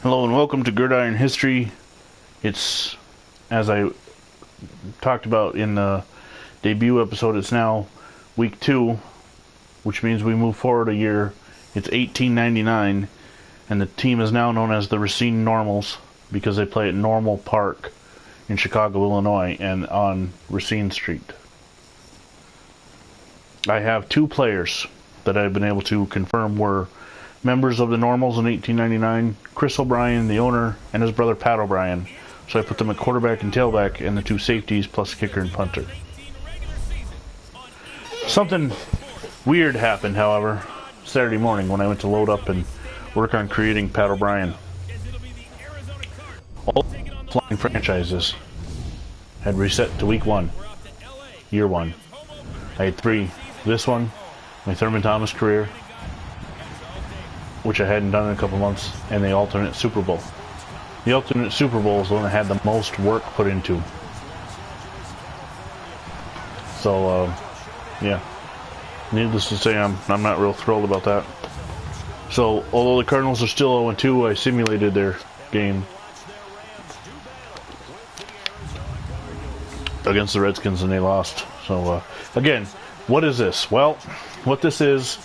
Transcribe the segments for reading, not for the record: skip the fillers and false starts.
Hello and welcome to Gridiron History. It's, as I talked about in the debut episode, it's now week 2, which means we move forward a year. It's 1899, and the team is now known as the Racine Normals because they play at Normal Park in Chicago, Illinois, and on Racine Street. I have 2 players that I've been able to confirm were members of the Normals in 1899, Chris O'Brien, the owner, and his brother Pat O'Brien. So I put them at quarterback and tailback and the 2 safeties plus kicker and punter. Something weird happened, however, Saturday morning when I went to load up and work on creating Pat O'Brien. All flying franchises had reset to week 1, year 1. I had 3. This one, my Thurman Thomas career, which I hadn't done in a couple months, and the alternate Super Bowl. The alternate Super Bowl is the one that had the most work put into. So, yeah. Needless to say, I'm not real thrilled about that. So, although the Cardinals are still 0-2, I simulated their game against the Redskins, and they lost. So, again, what is this? Well, what this is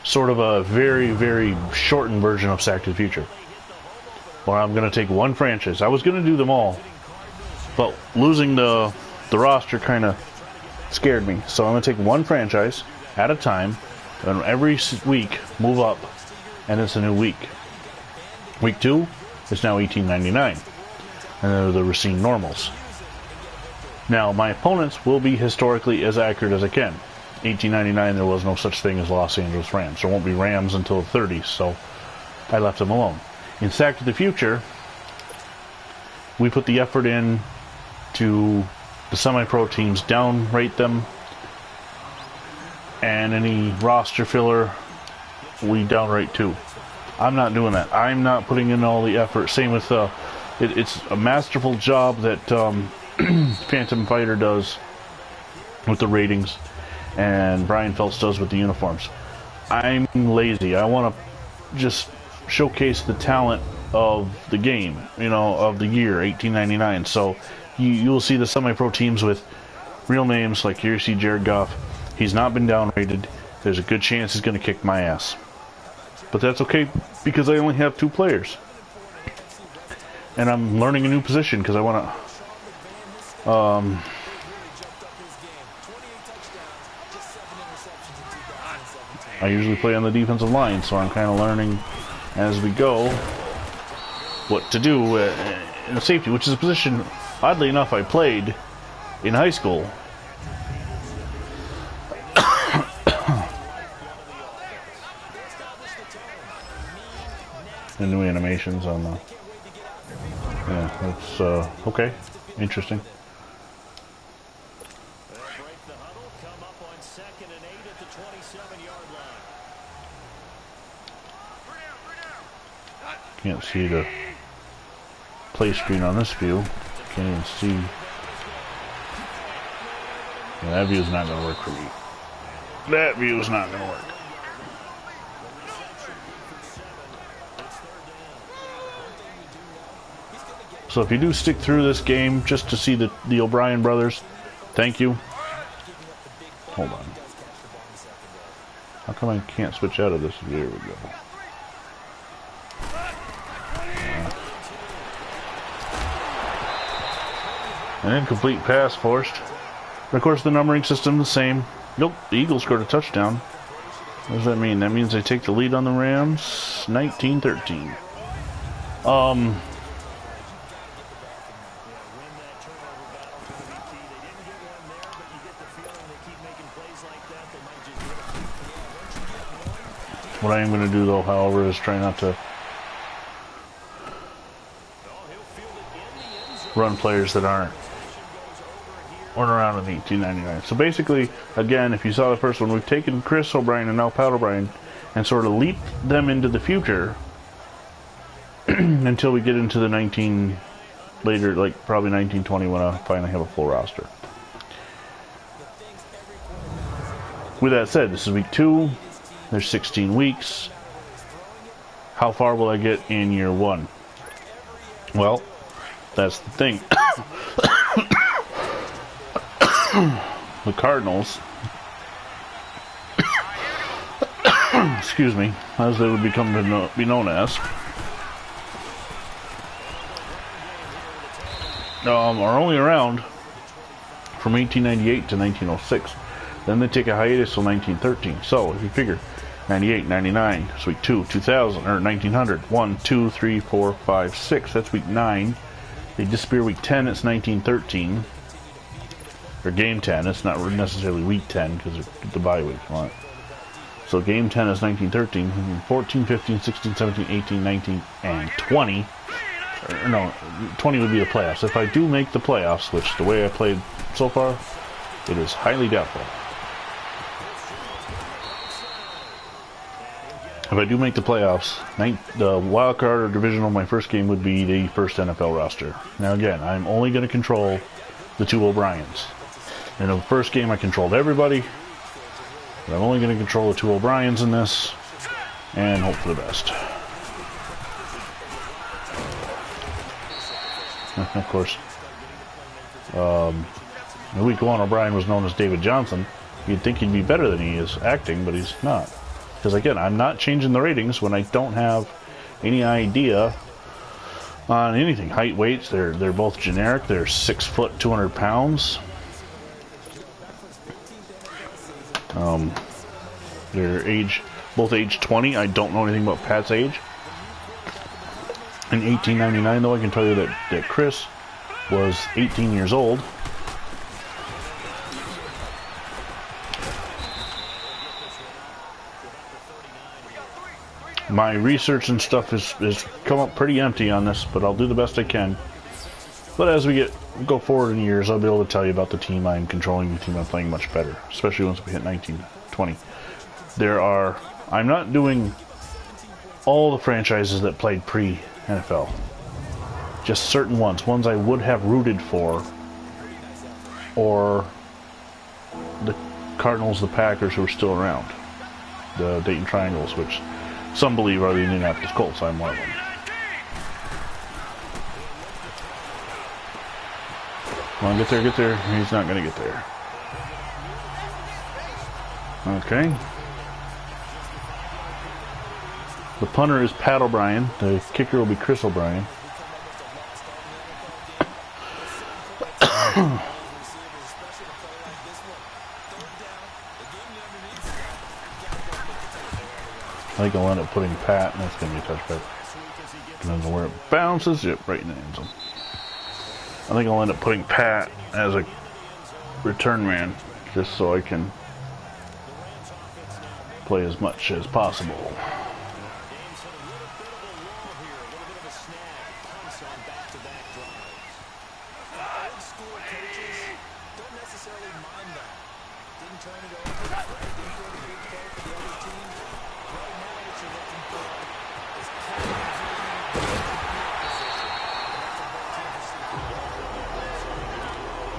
sort of a very, very shortened version of Sack to the Future, where I'm going to take one franchise. I was going to do them all, but losing the roster kind of scared me. So I'm going to take one franchise at a time, and every week move up, and it's a new week. Week 2 is now 1899, and they're the Racine Normals. Now, my opponents will be historically as accurate as I can. 1899, there was no such thing as Los Angeles Rams. There won't be Rams until the 30s, so I left them alone. In Sack to the Future, we put the effort in to the semi-pro teams, downrate them, and any roster filler, we downrate too. I'm not doing that. I'm not putting in all the effort. Same with, it's a masterful job that Phantom Fighter does with the ratings, and Brian Phelps does with the uniforms. I'm lazy. I want to just showcase the talent of the game, of the year 1899. So you'll see the semi-pro teams with real names, like here you see Jared Goff. He's not been downrated. There's a good chance he's going to kick my ass, but that's okay because I only have 2 players, and I'm learning a new position because I want to I usually play on the defensive line, so I'm kind of learning as we go what to do in a safety, which is a position, oddly enough, I played in high school. The new animations on the... Yeah, that's, okay. Interesting. Can't see the play screen on this view. Can't even see. Yeah, that view is not going to work for me. That view is not going to work. So if you do stick through this game just to see the O'Brien brothers, thank you. Hold on. How come I can't switch out of this? There we go. An incomplete pass forced. But of course, the numbering system is the same. Nope, the Eagles scored a touchdown. What does that mean? That means they take the lead on the Rams, 19-13. What I am going to do, though, however, is try not to run players that weren't around in 1899. So basically, again, if you saw the first one, we've taken Chris O'Brien and now Pat O'Brien and sort of leaped them into the future until we get into the later, like probably 1920, when I finally have a full roster. With that said, this is week 2. There's 16 weeks. How far will I get in year one? Well, that's the thing. The Cardinals, excuse me, as they would become to be known as, are only around from 1898 to 1906. Then they take a hiatus till 1913. So if you figure 98, 99, that's week 2, 2000, or 1900, 1, 2, 3, 4, 5, 6, that's week 9. They disappear week 10, it's 1913. Or game 10, it's not necessarily week 10 because it's the bye week. Right? So game 10 is 1913, 14, 15, 16, 17, 18, 19, and 20. Or, no, 20 would be the playoffs. If I do make the playoffs, which the way I played so far, it is highly doubtful. If I do make the playoffs, the wild card or divisional, my first game would be the first NFL roster. Now again, I'm only going to control the 2 O'Briens. In the first game I controlled everybody, but I'm only going to control the 2 O'Briens in this, and hope for the best. Of course, in week 1 O'Brien was known as David Johnson. You'd think he'd be better than he is acting, but he's not. Because again, I'm not changing the ratings when I don't have any idea on anything. Height, weights, they're both generic. They're 6 foot, 200 pounds. Their age, both age 20. I don't know anything about Pat's age. In 1899, though, I can tell you that Chris was 18 years old. My research and stuff is come up pretty empty on this, but I'll do the best I can. But as we go forward in years, I'll be able to tell you about the team I'm controlling, the team I'm playing much better, especially once we hit 1920. I'm not doing all the franchises that played pre-NFL. Just certain ones I would have rooted for, or the Cardinals, the Packers who are still around, the Dayton Triangles, which some believe are the Indianapolis Colts. I'm one of them. Come on, get there, get there. He's not going to get there. Okay. The punter is Pat O'Brien. The kicker will be Chris O'Brien. I think I'll end up putting Pat, and that's going to be a touchback. Depends on where it bounces. Yep, right in the end zone. I think I'll end up putting Pat as a return man, just so I can play as much as possible.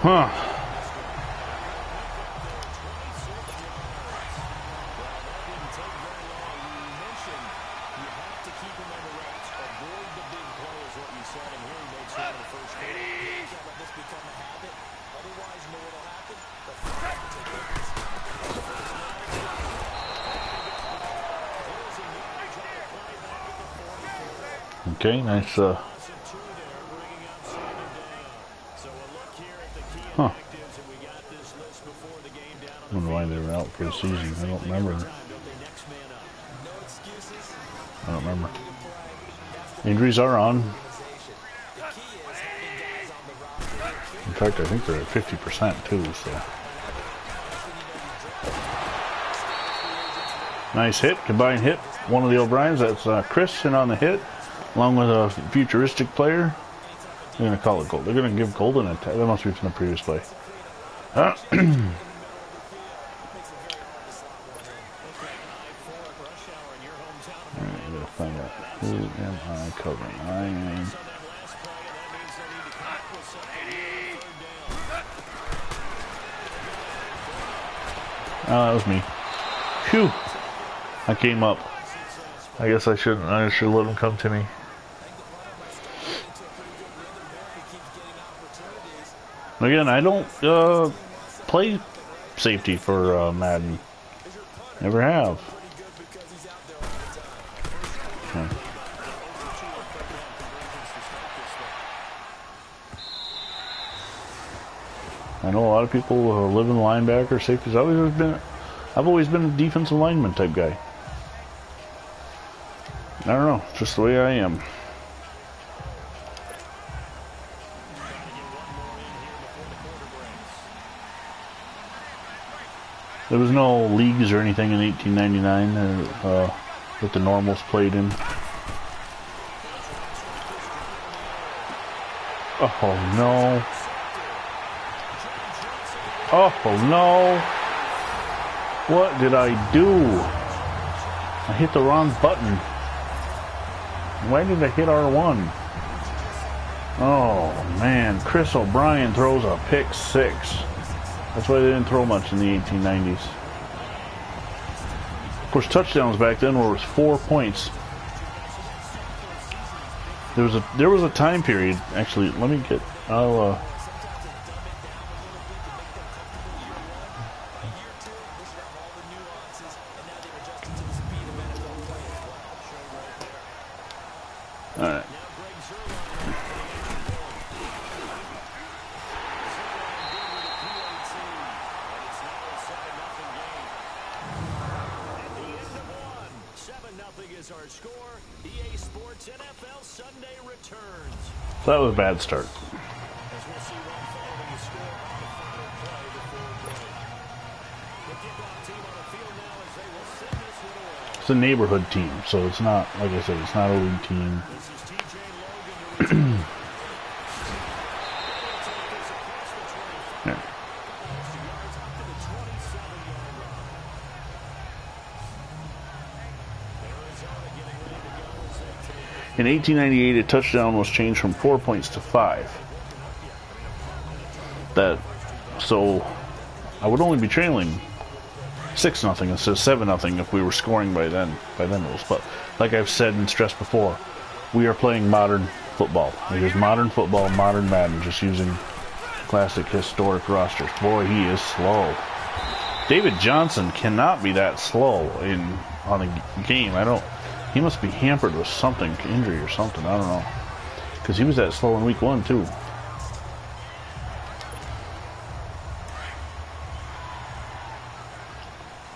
Huh. Okay, nice, huh. I don't know why they were out for the season. I don't remember. Injuries are on. In fact, I think they're at 50% too, so. Nice hit, combined hit. One of the O'Briens, that's Chris, and on the hit, along with a futuristic player. They're going to call it gold. They're going to give Golden a tag. That must be from the previous play. Find out who am I covering. I am. Oh, that was me. Phew! I came up. I guess I shouldn't. I should let him come to me. Again, I don't play safety for Madden. Never have. Okay. I know a lot of people who live in linebacker, safeties. I've always been a defensive lineman type guy. I don't know, it's just the way I am. There was no leagues or anything in 1899 that the normals played in. Oh no. Oh no. What did I do? I hit the wrong button. Why did I hit R1? Oh man, Chris O'Brien throws a pick 6. That's why they didn't throw much in the 1890s. Of course, touchdowns back then were 4 points. There was a time period. Actually, let me get. I'll. All right. So that was a bad start. It's a neighborhood team, so it's not, like I said, it's not a league team. Yeah. In 1898, a touchdown was changed from 4 points to 5. So I would only be trailing 6-0 instead of 7-0 if we were scoring by then. By then it was, but like I've said and stressed before, we are playing modern football. It is modern football, modern Madden, just using classic historic rosters. Boy, he is slow. David Johnson cannot be that slow on a game. He must be hampered with something, injury or something. I don't know, because he was that slow in week 1 too.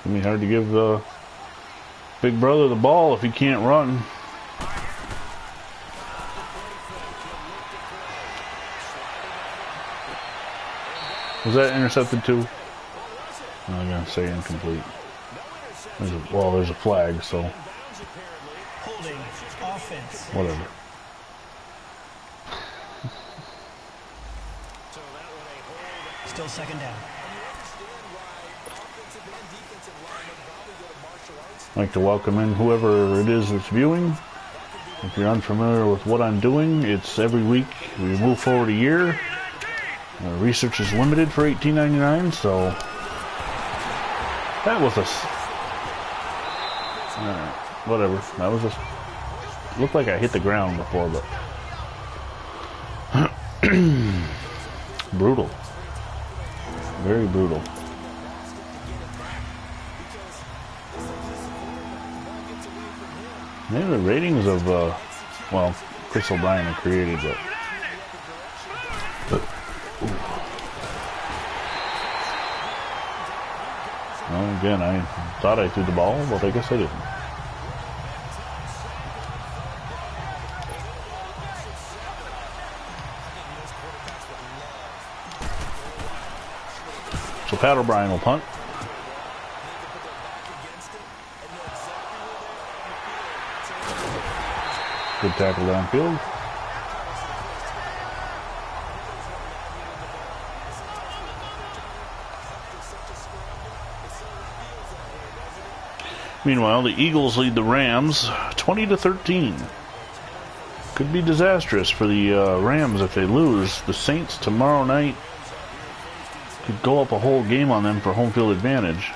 I mean, hard to give Big Brother the ball if he can't run. Was that intercepted too? I'm gonna say incomplete. There's a flag, so whatever. Still second down. I'd like to welcome in whoever it is that's viewing. If you're unfamiliar with what I'm doing, it's every week we move forward a year. Research is limited for 1899, so that was whatever. That was just looked like I hit the ground before, but brutal, very brutal. Maybe the ratings of Chris O'Brien are created, but well, again, I thought I threw the ball, but I guess I didn't. So Pat O'Brien will punt. Good tackle downfield. Meanwhile, the Eagles lead the Rams 20-13. Could be disastrous for the Rams if they lose. The Saints tomorrow night could go up a whole game on them for home field advantage.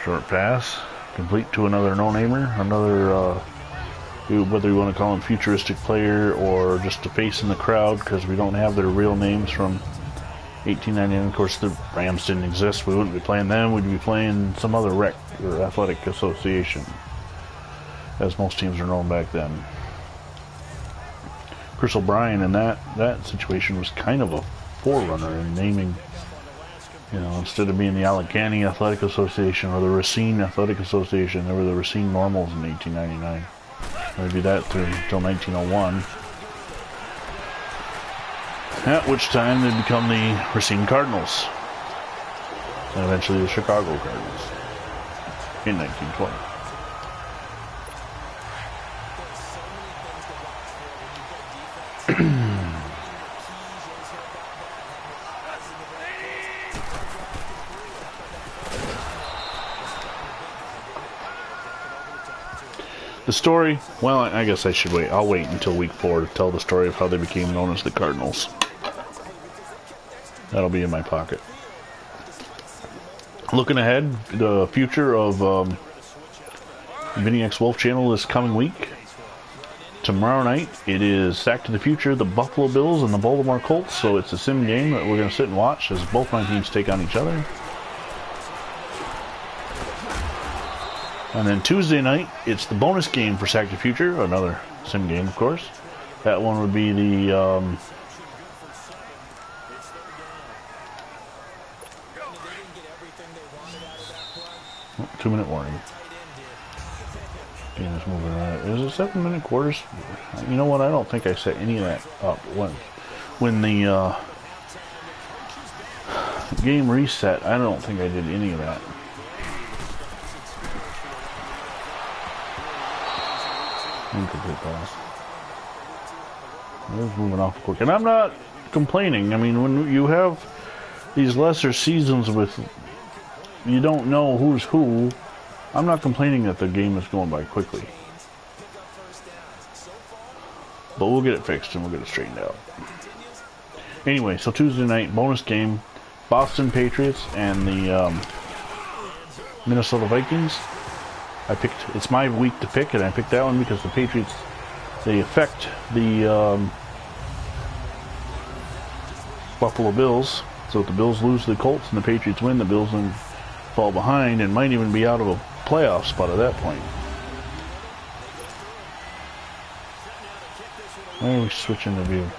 Short pass, complete to another no-namer, another, whether you want to call him futuristic player or just a face in the crowd, because we don't have their real names from 1899. Of course, the Rams didn't exist. We wouldn't be playing them. We'd be playing some other rec or athletic association, as most teams were known back then. Chris O'Brien in that situation was kind of a forerunner in naming, you know, instead of being the Allegheny Athletic Association or the Racine Athletic Association, there were the Racine Normals in 1899. Maybe that through until 1901. At which time they become the Racine Cardinals. And eventually the Chicago Cardinals in 1920. The story, well, I guess I should wait. I'll wait until week 4 to tell the story of how they became known as the Cardinals. That'll be in my pocket. Looking ahead, the future of VinnyXWolf channel this coming week. Tomorrow night, it is Back to the Future, the Buffalo Bills and the Baltimore Colts. So it's a sim game that we're going to sit and watch as both my teams take on each other. And then Tuesday night, it's the bonus game for Sack to Future, another sim game, of course. That one would be the 2-minute warning. Game is moving around. Is it 7-minute quarters? You know what? I don't think I set any of that up. When the game reset, I don't think I did any of that. Incomplete pass. It was moving off quick. And I'm not complaining. I mean, when you have these lesser seasons with you don't know who's who, I'm not complaining that the game is going by quickly. But we'll get it fixed and we'll get it straightened out. Anyway, so Tuesday night, bonus game, Boston Patriots and the Minnesota Vikings. It's my week to pick, and I picked that one because the Patriots, they affect the Buffalo Bills. So if the Bills lose to the Colts and the Patriots win, the Bills then fall behind and might even be out of a playoff spot at that point. Why are we switching the view?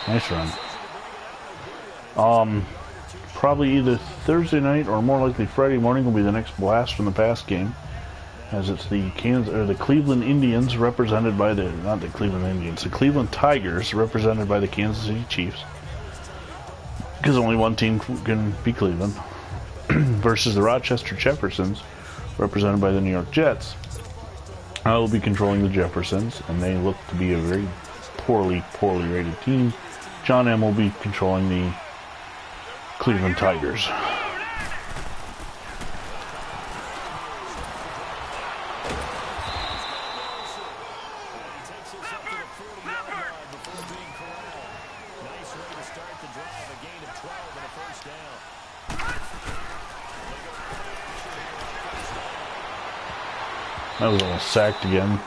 Nice run. Probably either Thursday night or more likely Friday morning will be the next blast from the past game, as it's the Cleveland Indians represented by the Cleveland Tigers represented by the Kansas City Chiefs, because only one team can be Cleveland, versus the Rochester Jeffersons represented by the New York Jets. I will be controlling the Jeffersons, and they look to be a very poorly rated team. John M will be controlling the Cleveland Tigers. I was almost sacked again.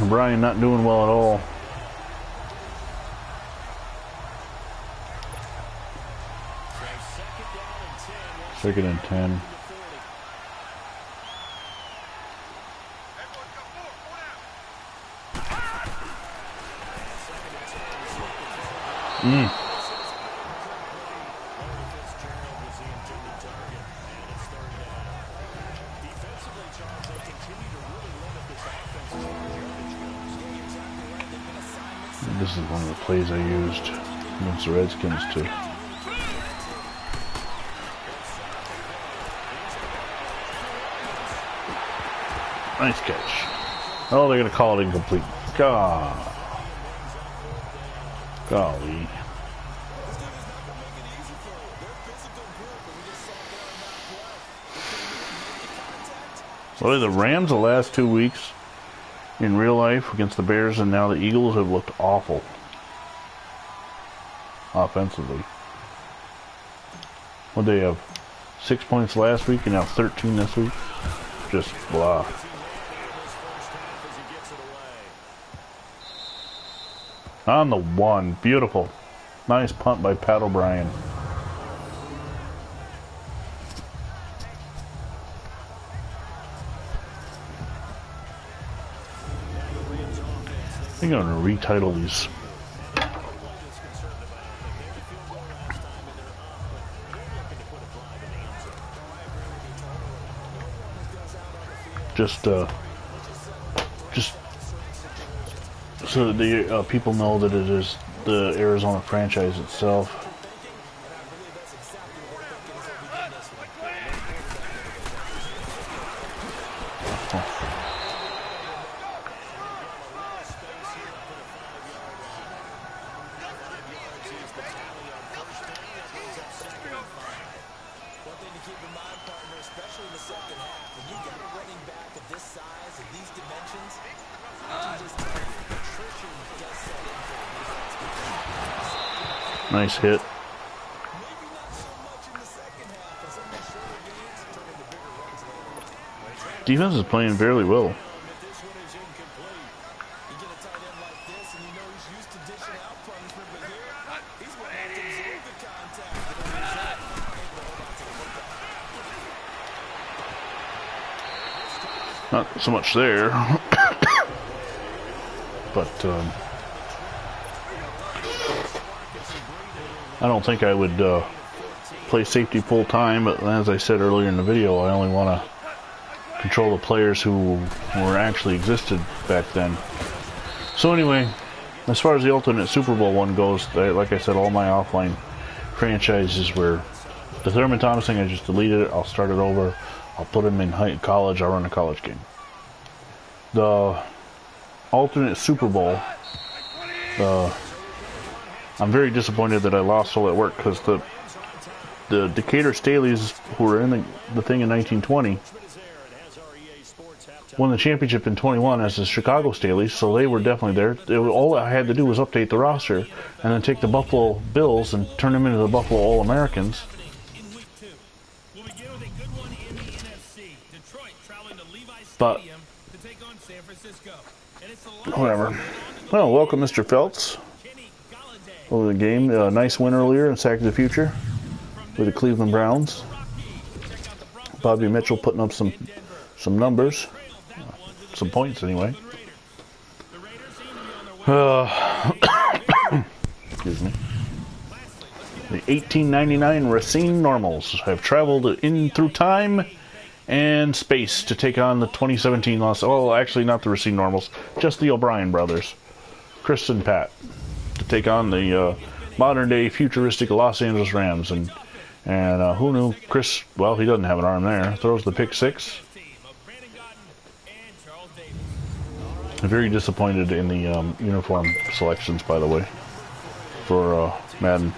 Brian not doing well at all. Second and 10. This is one of the plays I used against the Redskins too. Nice catch. Oh, they're going to call it incomplete. Golly. Well, the Rams the last 2 weeks in real life against the Bears, and now the Eagles have looked awful offensively. What they have? 6 points last week and now 13 this week. Just blah. On the one. Beautiful. Nice punt by Pat O'Brien. I think I'm going to retitle these. Just so that the people know that it is the Arizona franchise itself. Nice hit. Defense is playing very well. Not so much there, but I don't think I would play safety full time, but as I said earlier in the video, I only want to control the players who were actually existed back then. So anyway, as far as the alternate Super Bowl one goes, like I said, all my offline franchises were the Thurman Thomas thing. I just deleted it. I'll start it over. I'll put them in college. I'll run a college game. The alternate Super Bowl, I'm very disappointed that I lost all that work, because the Decatur Staleys, who were in the thing in 1920, won the championship in 21 as the Chicago Staleys, so they were definitely there. All I had to do was update the roster and then take the Buffalo Bills and turn them into the Buffalo All-Americans. But whatever. Well, welcome, Mr. Feltz. Over the game, nice win earlier in Sack of the Future with the Cleveland Browns. Bobby Mitchell putting up some numbers, some points anyway. Excuse me. The 1899 Racine Normals have traveled in through time and space to take on the 2017 Los. Oh, actually, not the Racine Normals, just the O'Brien brothers, Chris and Pat, to take on the modern-day futuristic Los Angeles Rams. And who knew Chris? Well, he doesn't have an arm there. Throws the pick six. I'm very disappointed in the uniform selections, by the way, for Madden.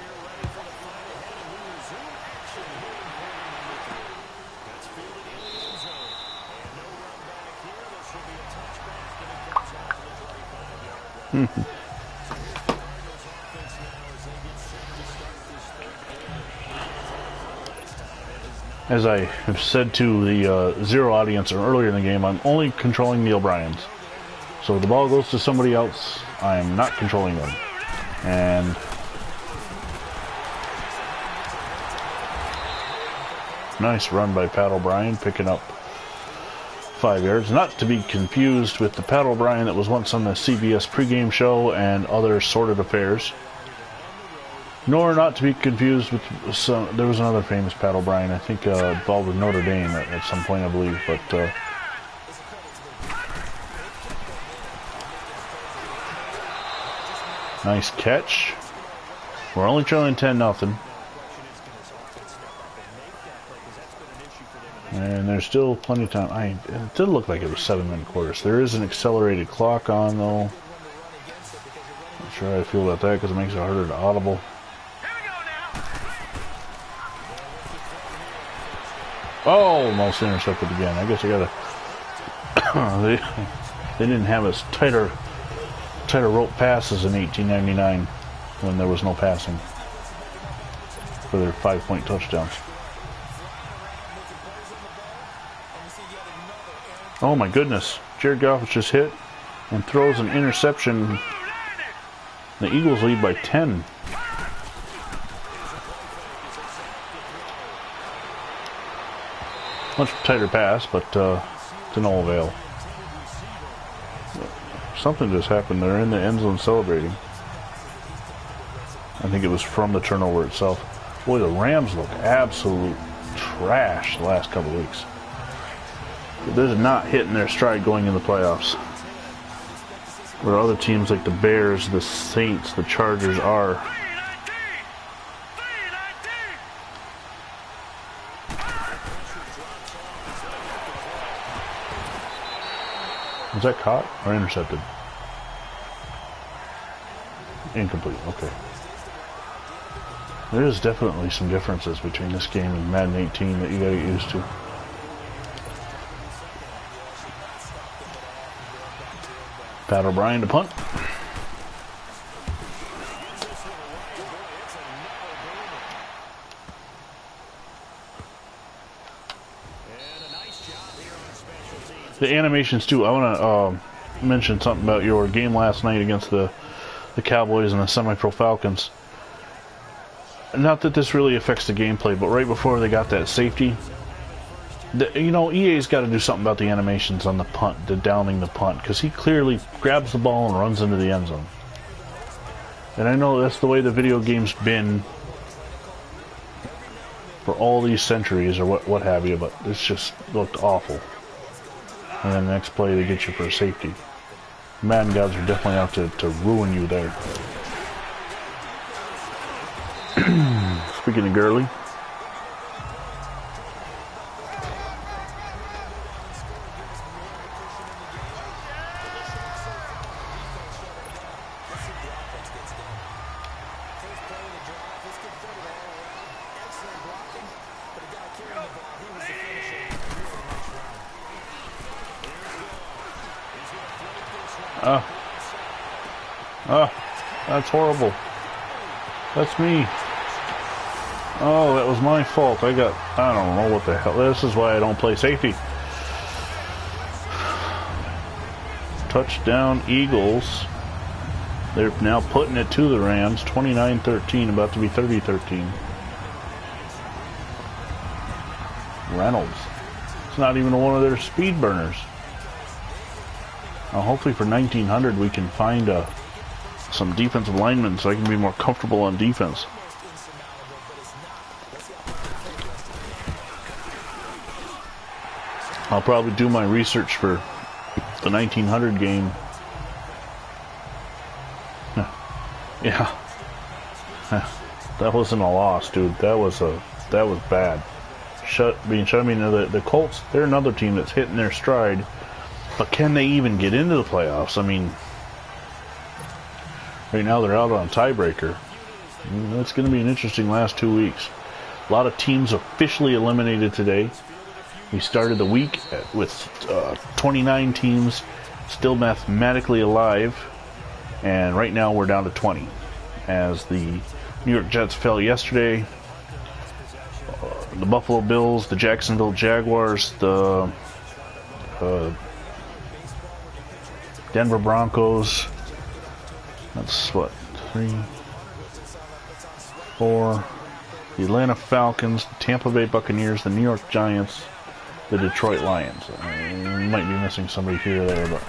As I have said to the Zero audience earlier in the game, I'm only controlling the O'Briens. So if the ball goes to somebody else, I am not controlling them. And nice run by Pat O'Brien, picking up 5 yards. Not to be confused with the Pat O'Brien that was once on the CBS pregame show and other sordid affairs. Nor not to be confused with there was another famous Pat O'Brien, I think involved with Notre Dame at some point, I believe. But nice catch. We're only trailing 10-0. And there's still plenty of time. It did look like it was 7-minute quarters. There is an accelerated clock on, though. Not sure how I feel about that, because it makes it harder to audible. Oh, almost intercepted again. I guess I gotta. They didn't have as tighter rope passes in 1899 when there was no passing for their 5-point touchdowns. Oh my goodness. Jared Goff was just hit and throws an interception. The Eagles lead by 10. Much tighter pass, but to no avail. Something just happened. They're in the end zone celebrating. I think it was from the turnover itself. Boy, the Rams look absolute trash the last couple of weeks. They're not hitting their stride going in the playoffs. Where other teams like the Bears, the Saints, the Chargers are. Was that caught or intercepted? Incomplete, okay. There is definitely some differences between this game and Madden 18 that you gotta get used to. Pat O'Brien to punt. The animations too. I want to mention something about your game last night against the Cowboys and the Semi-Pro Falcons. Not that this really affects the gameplay, but right before they got that safety, you know, EA's got to do something about the animations on the punt, the downing the punt, because he clearly grabs the ball and runs into the end zone. And I know that's the way the video game's been for all these centuries, or what have you, but this just looked awful. And then the next play they get you for a safety. Madden gods are definitely out to ruin you there. Speaking of Gurley. That's horrible. That's me. Oh, that was my fault. I don't know what the hell. This is why I don't play safety. Touchdown Eagles. They're now putting it to the Rams. 29-13, about to be 30-13. Reynolds. It's not even one of their speed burners. Hopefully for 1900 we can find some defensive linemen so I can be more comfortable on defense. I'll probably do my research for the 1900 game. Yeah. That wasn't a loss, dude. That was bad. I mean, the Colts, they're another team that's hitting their stride, but can they even get into the playoffs? I mean, right now they're out on a tiebreaker. It's going to be an interesting last 2 weeks. A lot of teams officially eliminated today. We started the week with 29 teams still mathematically alive, and right now we're down to 20 as the New York Jets fell yesterday. The Buffalo Bills, the Jacksonville Jaguars, the Denver Broncos. That's what, 3, 4. The Atlanta Falcons, the Tampa Bay Buccaneers, the New York Giants, the Detroit Lions. I might be missing somebody here or there, but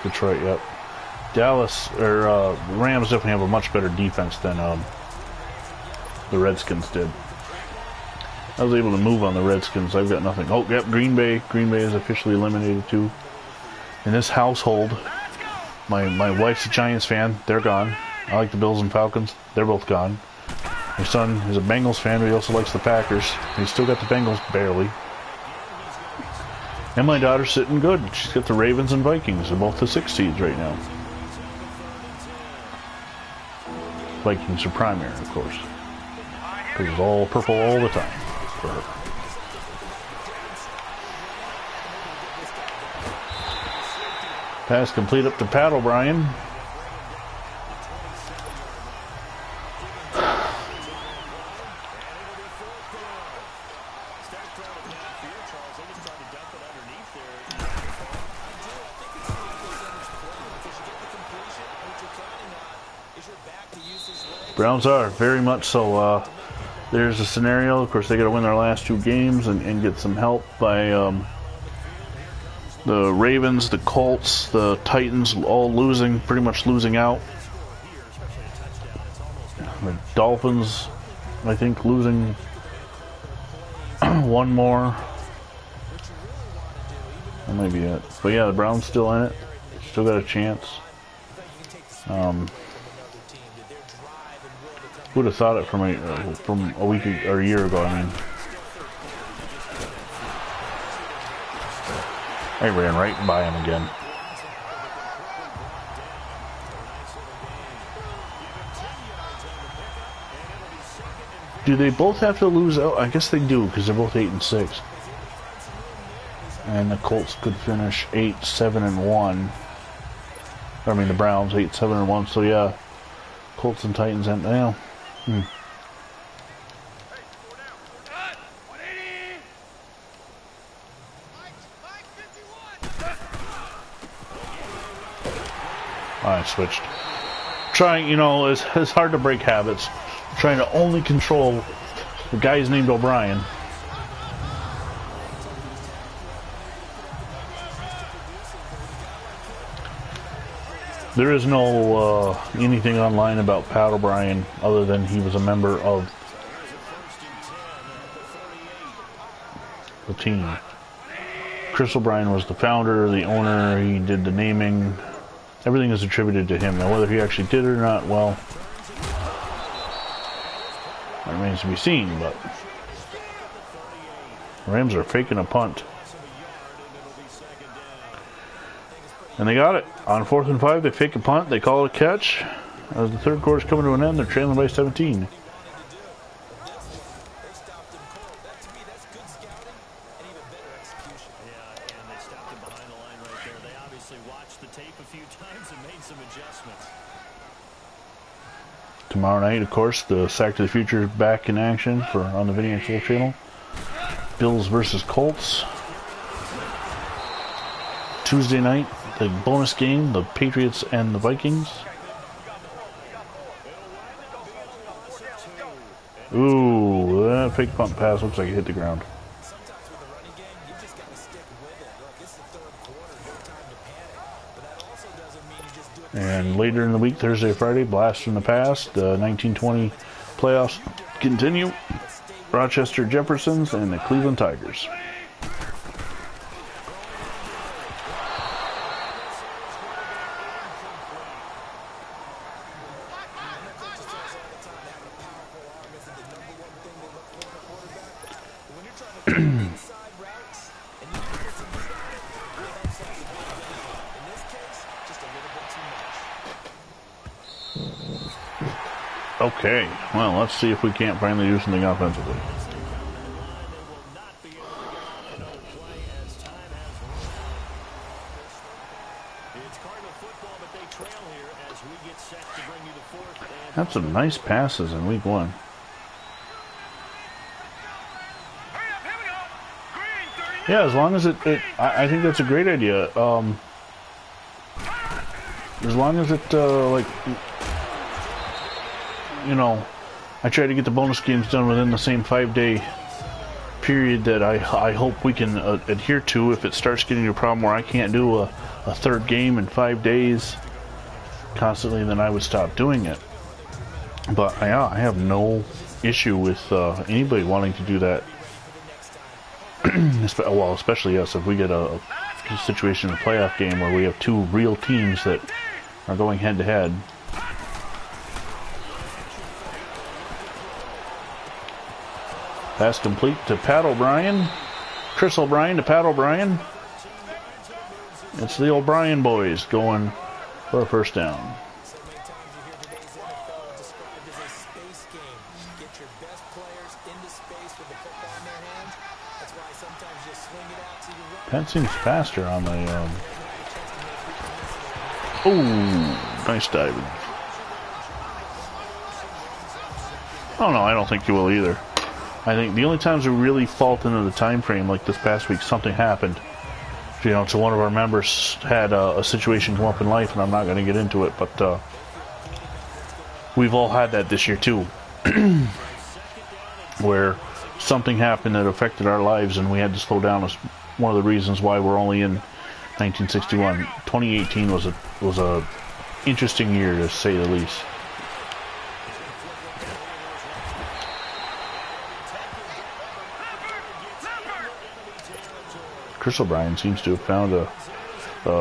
Detroit, yep. Dallas, or Rams definitely have a much better defense than the Redskins did. I was able to move on the Redskins. I've got nothing. Oh, yep, Green Bay. Green Bay is officially eliminated too. In this household, my wife's a Giants fan. They're gone. I like the Bills and Falcons. They're both gone. My son is a Bengals fan, but he also likes the Packers. He's still got the Bengals, barely. And my daughter's sitting good. She's got the Ravens and Vikings. They're both the 6 seeds right now. Vikings are primary, of course. Because it's all purple all the time for her. Pass complete up to Pat O'Brien. Browns are very much so. There's a scenario. Of course, they got to win their last 2 games and get some help by the Ravens, the Colts, the Titans, all losing, pretty much losing out. The Dolphins, I think, losing one more. That might be it. But yeah, the Browns still in it. Still got a chance. Who would have thought it from a week or a year ago? I mean, I ran right by him again. Do they both have to lose out? I guess they do, because they're both 8-6. And the Colts could finish 8-7-1. I mean, the Browns 8-7-1. So yeah, Colts and Titans and now. I switched. Trying, you know, it's hard to break habits. Trying to only control the guy's named O'Brien. There is no anything online about Pat O'Brien other than he was a member of the team. Chris O'Brien was the founder, the owner, he did the naming. Everything is attributed to him. Now whether he actually did it or not, well, that remains to be seen, but the Rams are faking a punt. And they got it. On 4th and 5, they fake a punt. They call it a catch. As the third quarter is coming to an end, they're trailing by 17. Tomorrow night, of course, the Sack to the Future is back in action on the VinnyXWolf channel. Bills versus Colts. Tuesday night, the bonus game, the Patriots and the Vikings. Ooh, that fake punt pass looks like it hit the ground. And later in the week, Thursday, Friday, Blast from the Past, the 1920 playoffs continue. Rochester Jeffersons and the Cleveland Tigers. Okay, well, let's see if we can't finally do something offensively. Had some nice passes in week 1. Yeah, as long as I think that's a great idea. As long as it, like, you know, I try to get the bonus games done within the same 5-day period that I hope we can adhere to. If it starts getting to a problem where I can't do a third game in 5 days constantly, then I would stop doing it. But I have no issue with anybody wanting to do that. Well, especially us, if we get a situation in a playoff game where we have 2 real teams that are going head to head. Pass complete to Pat O'Brien. Chris O'Brien to Pat O'Brien. It's the O'Brien boys going for a first down. Pat seems faster on the Oh, nice diving. Oh no, I don't think you will either. I think the only times we really fault into the time frame, like this past week, something happened. You know, so one of our members had a situation come up in life, and I'm not going to get into it, but we've all had that this year too, where something happened that affected our lives, and we had to slow down. As one of the reasons why we're only in 1961. 2018 was a interesting year, to say the least. Chris O'Brien seems to have found a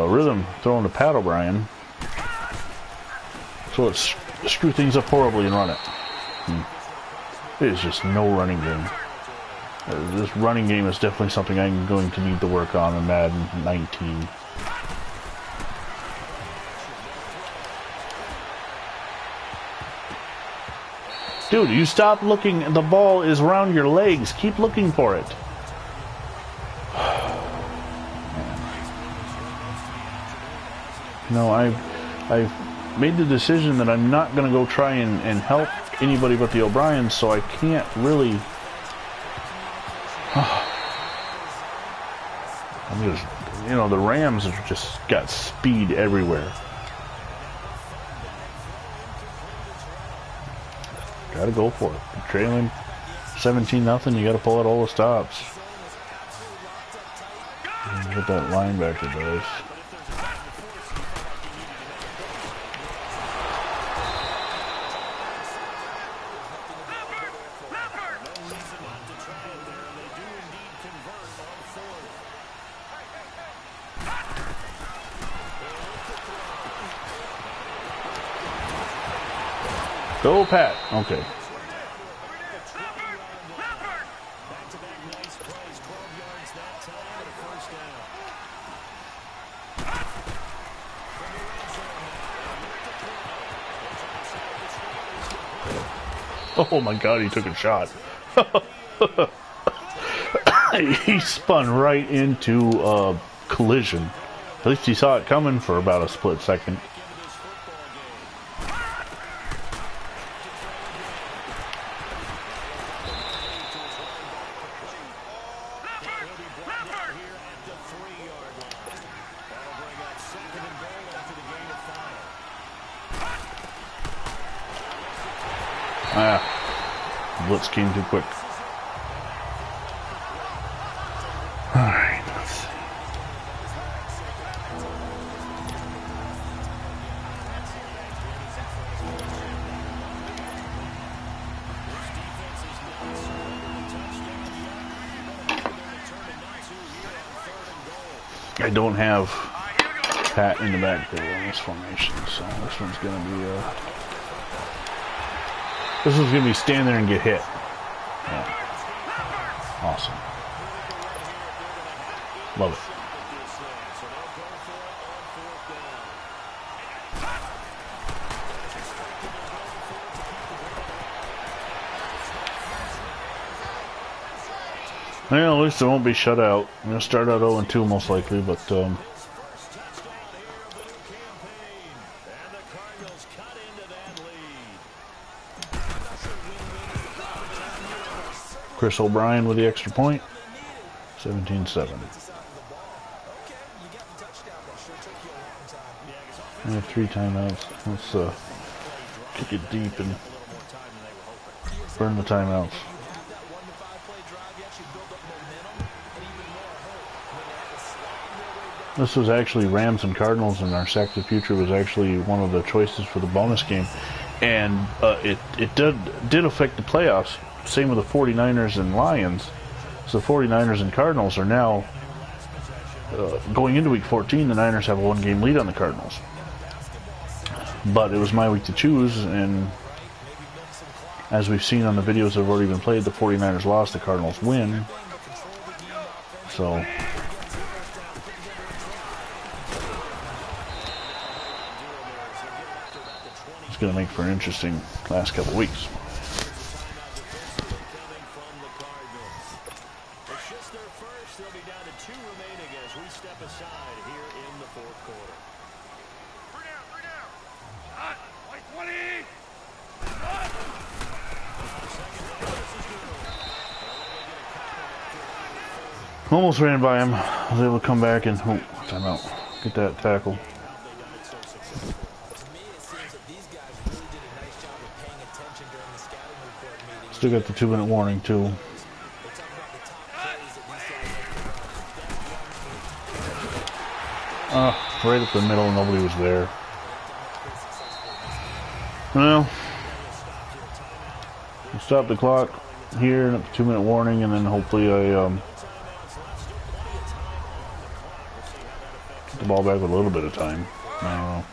rhythm throwing the Pat O'Brien. So let's screw things up horribly and run it. It is just no running game. This running game is definitely something I'm going to need to work on in Madden 19. Dude, you stop looking. The ball is around your legs. Keep looking for it. No, I've made the decision that I'm not going to go try and help anybody but the O'Briens, so I can't really... I'm just... You know, the Rams have just got speed everywhere. Gotta go for it. You're trailing 17-0, you gotta pull out all the stops. What that linebacker does. Go, Pat. Okay. Oh my God, he took a shot. He spun right into a collision. At least he saw it coming for about a split second. Blitz came too quick. Alright, let's see. I don't have Pat in the backfield in this formation, so this one's gonna be this one's going to be stand there and get hit. Yeah. Awesome. Love it. Well, at least it won't be shut out. I'm going to start out 0-2 most likely, but Chris O'Brien with the extra point. 17-7. We have 3 timeouts. Let's kick it deep and burn the timeouts. This was actually Rams and Cardinals, and our Sack the Future was actually one of the choices for the bonus game. And it did affect the playoffs. Same with the 49ers and Lions. So the 49ers and Cardinals are now, going into week 14, the Niners have a 1-game lead on the Cardinals. But it was my week to choose, and as we've seen on the videos that have already been played, the 49ers lost, the Cardinals win. So it's going to make for an interesting last couple weeks. They'll be down to 2 remaining as we step aside here in the fourth quarter. Almost ran by him. I was able to come back and timeout. Get that tackle. Still got the 2-minute warning too. Right up the middle, nobody was there. Well, we'll stop the clock here at the 2-minute warning, and then hopefully I get the ball back with a little bit of time. I don't know.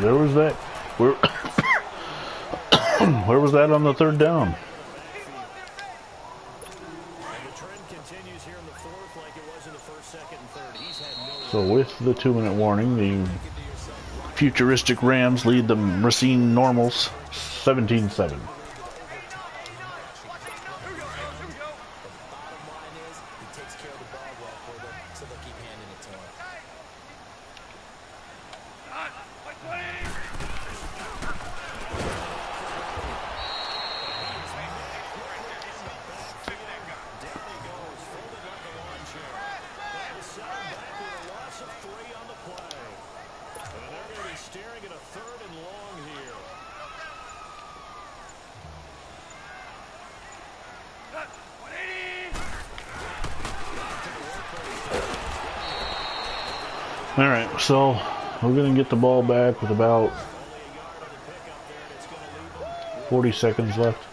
There was that. Where was that on the third down? So with the 2-minute warning, the futuristic Rams lead the Racine Normals 17-7. Alright, so we're going to get the ball back with about 40 seconds left.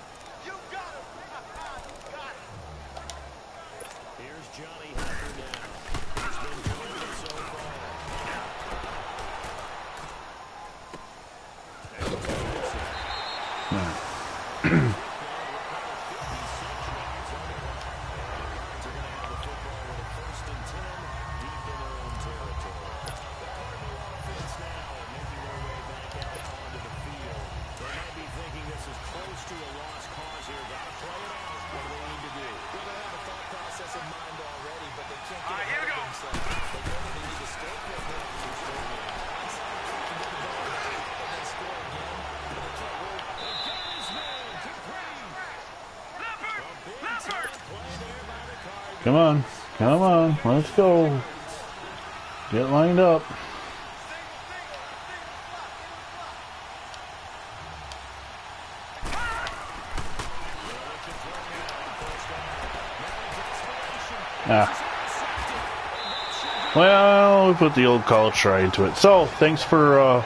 Come on, come on, let's go. Get lined up. Well, we put the old college try into it. So, thanks for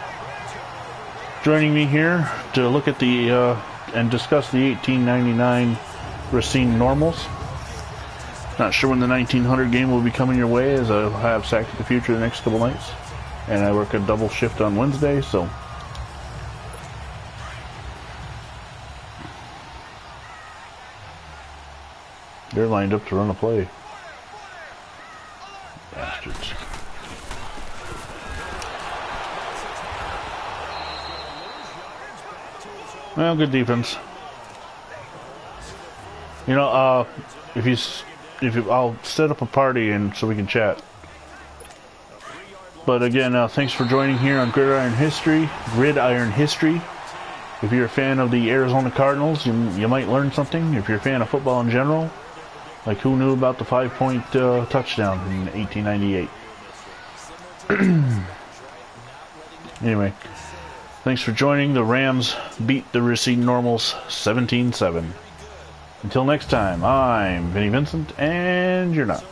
joining me here to look at the and discuss the 1899 Racine Normals. Not sure when the 1900 game will be coming your way, as I'll have Sack to the Future the next couple nights. And I work a double shift on Wednesday, so... they're lined up to run a play. Bastards. Well, good defense. You know, I'll set up a party and so we can chat. But again, thanks for joining here on Gridiron History. If you're a fan of the Arizona Cardinals, you might learn something. If you're a fan of football in general, like who knew about the 5-point touchdown in 1898? Anyway, thanks for joining. The Rams beat the Racine Normals 17-7. Until next time, I'm Vinny Vincent, and you're not.